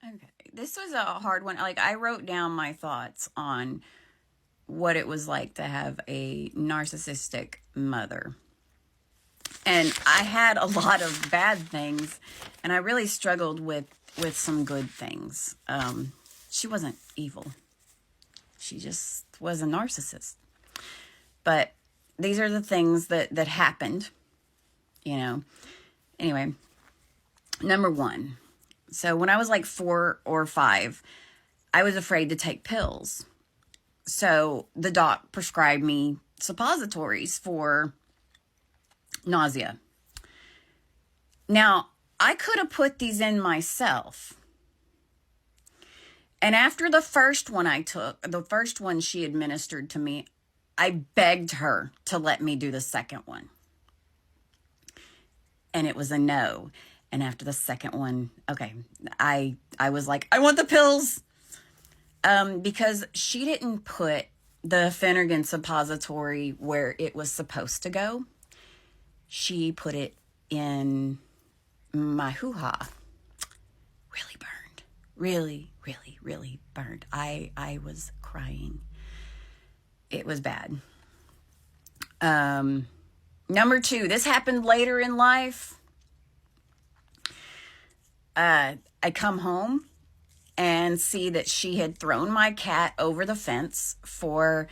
Okay. This was a hard one. Like, I wrote down my thoughts on what it was like to have a narcissistic mother. And I had a lot of bad things, and I really struggled with some good things. She wasn't evil. She just was a narcissist. But these are the things that happened, you know. Anyway, number one. So when I was like 4 or 5, I was afraid to take pills. So the doc prescribed me suppositories for nausea. Now, I could have put these in myself. And after the first one I took, the first one she administered to me, I begged her to let me do the second one. And it was a no. And after the second one, okay, I was like, I want the pills. Because she didn't put the Finnegan suppository where it was supposed to go. She put it in my hoo-ha. Really burned. Really, really, really burned. I was crying. It was bad. Number 2, this happened later in life. I come home and see that she had thrown my cat over the fence for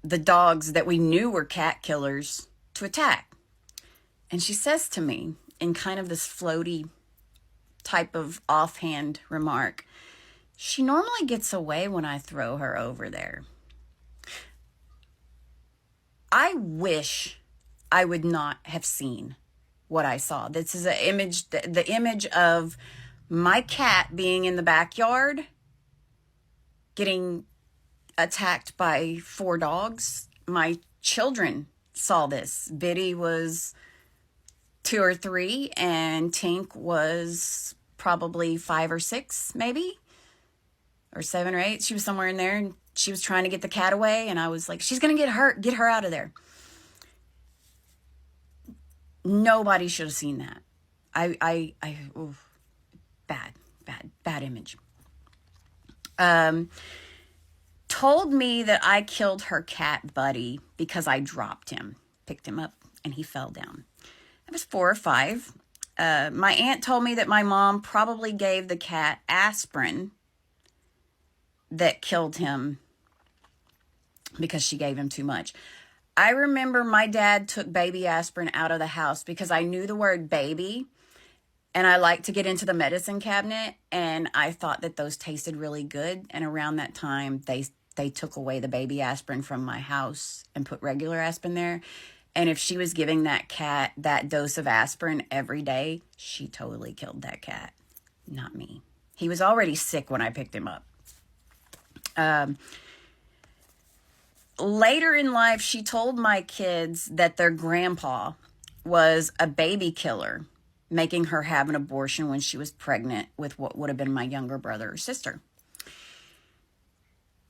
the dogs that we knew were cat killers to attack. And she says to me in kind of this floaty type of offhand remark, she normally gets away when I throw her over there. I wish I would not have seen what I saw. This is an image, the image of my cat being in the backyard, getting attacked by 4 dogs. My children saw this. Biddy was 2 or 3, and Tink was probably 5 or 6, maybe, or 7 or 8. She was somewhere in there, and she was trying to get the cat away, and I was like, she's going to get hurt. Get her out of there. Nobody should have seen that. Bad image. Told me that I killed her cat Buddy because I dropped him, picked him up, and he fell down. I was 4 or 5. My aunt told me that my mom probably gave the cat aspirin that killed him because she gave him too much. I remember my dad took baby aspirin out of the house because I knew the word baby, and I like to get into the medicine cabinet, and I thought that those tasted really good. And around that time, they took away the baby aspirin from my house and put regular aspirin there. And if she was giving that cat that dose of aspirin every day, she totally killed that cat, not me. He was already sick when I picked him up. Later in life, she told my kids that their grandpa was a baby killer, making her have an abortion when she was pregnant with what would have been my younger brother or sister.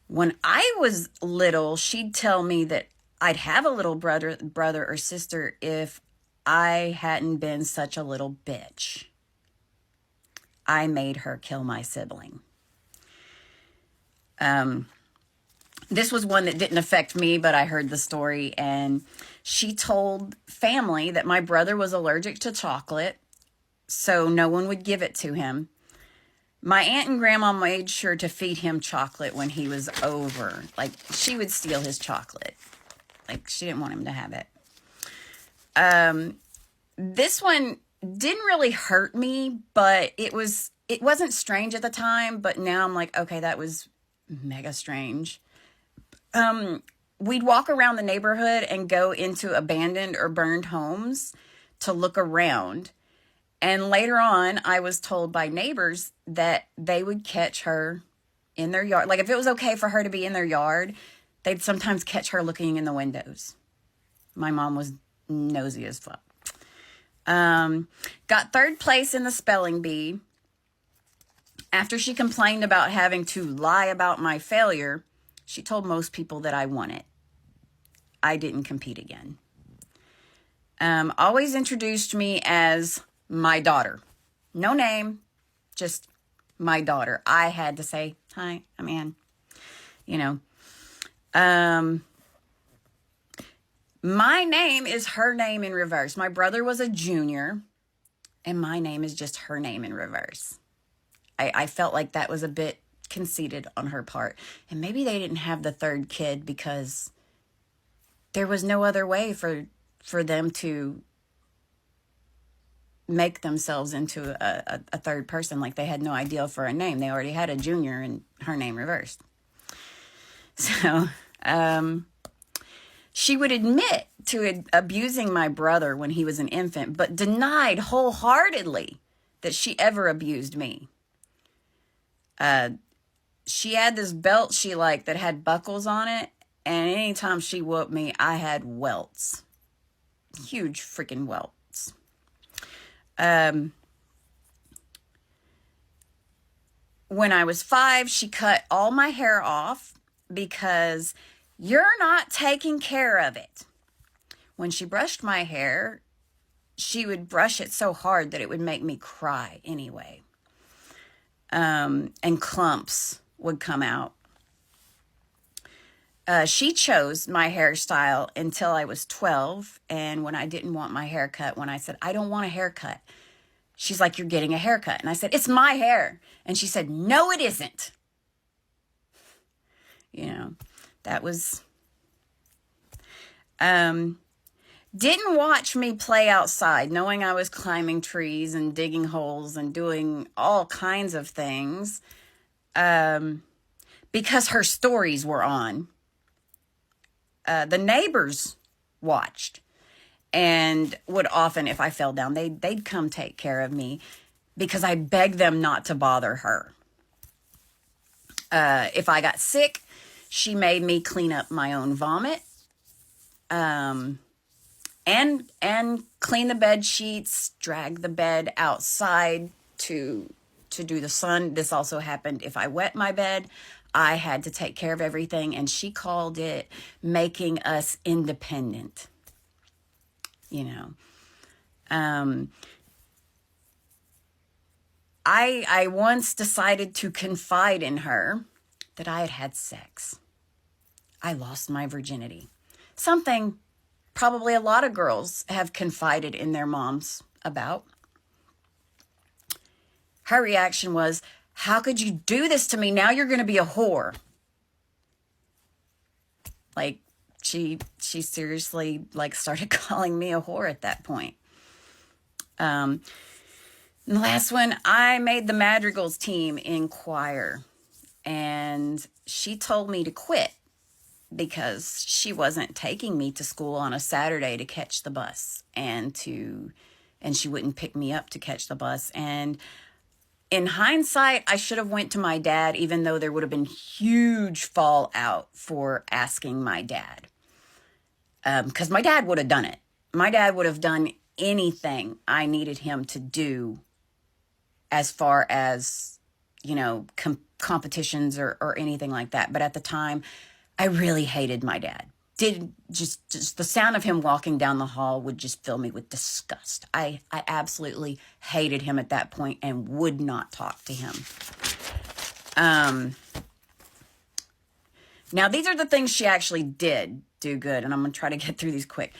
When I was little, she'd tell me that I'd have a little brother or sister if I hadn't been such a little bitch. I made her kill my sibling. This was one that didn't affect me, but I heard the story, and she told family that my brother was allergic to chocolate, so no one would give it to him. My aunt and grandma made sure to feed him chocolate when he was over. Like, she would steal his chocolate. Like, she didn't want him to have it. This one didn't really hurt me, but it wasn't strange at the time, but now I'm like, okay, that was mega strange. We'd walk around the neighborhood and go into abandoned or burned homes to look around. And later on, I was told by neighbors that they would catch her in their yard. Like, if it was okay for her to be in their yard, they'd sometimes catch her looking in the windows. My mom was nosy as fuck. Got 3rd place in the spelling bee. After she complained about having to lie about my failure, she told most people that I won it. I didn't compete again. Always introduced me as my daughter. No name, just my daughter. I had to say, hi, I'm Ann. You know, my name is her name in reverse. My brother was a junior, and my name is just her name in reverse. I felt like that was a bit conceited on her part. And maybe they didn't have the third kid because there was no other way for them to make themselves into a third person. Like, they had no idea for a name. They already had a junior and her name reversed. So she would admit to abusing my brother when he was an infant, but denied wholeheartedly that she ever abused me. She had this belt she liked that had buckles on it, and anytime she whooped me, I had welts. Huge freaking welts. When I was 5, she cut all my hair off because you're not taking care of it. When she brushed my hair, she would brush it so hard that it would make me cry anyway. And clumps would come out. She chose my hairstyle until I was 12. And when I didn't want my haircut, when I said, I don't want a haircut, she's like, you're getting a haircut. And I said, it's my hair. And she said, no, it isn't. You know, that was, didn't watch me play outside, knowing I was climbing trees and digging holes and doing all kinds of things, because her stories were on. The neighbors watched and would often, if I fell down, they'd come take care of me because I begged them not to bother her. If I got sick, she made me clean up my own vomit. And clean the bed sheets, drag the bed outside to do the sun. This also happened if I wet my bed. I had to take care of everything, and she called it making us independent. You know, I once decided to confide in her that I had had sex. I lost my virginity. Something probably a lot of girls have confided in their moms about. Her reaction was, how could you do this to me? Now you're going to be a whore. Like, she seriously, like, started calling me a whore at that point. And the last one, I made the Madrigals team in choir. And she told me to quit because she wasn't taking me to school on a Saturday to catch the bus, and she wouldn't pick me up to catch the bus. And in hindsight, I should have went to my dad, even though there would have been huge fallout for asking my dad. Because my dad would have done it. My dad would have done anything I needed him to do as far as, you know, competitions or anything like that. But at the time, I really hated my dad. Just the sound of him walking down the hall would just fill me with disgust. I absolutely hated him at that point and would not talk to him. Now, these are the things she actually did do good, and I'm going to try to get through these quick.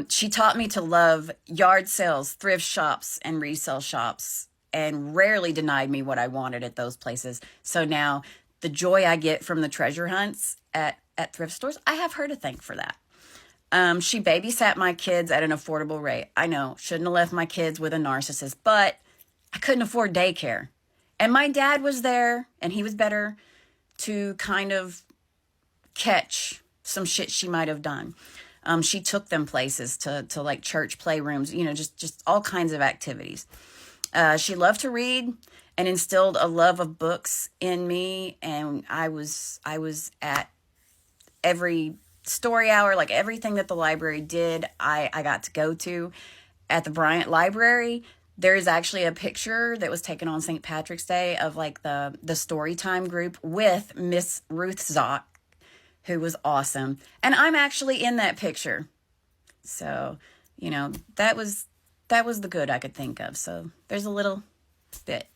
She taught me to love yard sales, thrift shops, and resale shops, and rarely denied me what I wanted at those places. So now the joy I get from the treasure hunts at thrift stores, I have her to thank for that. She babysat my kids at an affordable rate. I know, shouldn't have left my kids with a narcissist, but I couldn't afford daycare. And my dad was there, and he was better to kind of catch some shit she might have done. She took them places to like church playrooms, you know, just all kinds of activities. She loved to read and instilled a love of books in me. And I was at every story hour, like everything that the library did, I got to go to. At the Bryant Library, there is actually a picture that was taken on St. Patrick's Day of like the story time group with Miss Ruth Zock, who was awesome. And I'm actually in that picture. So, you know, that was the good I could think of. So there's a little bit.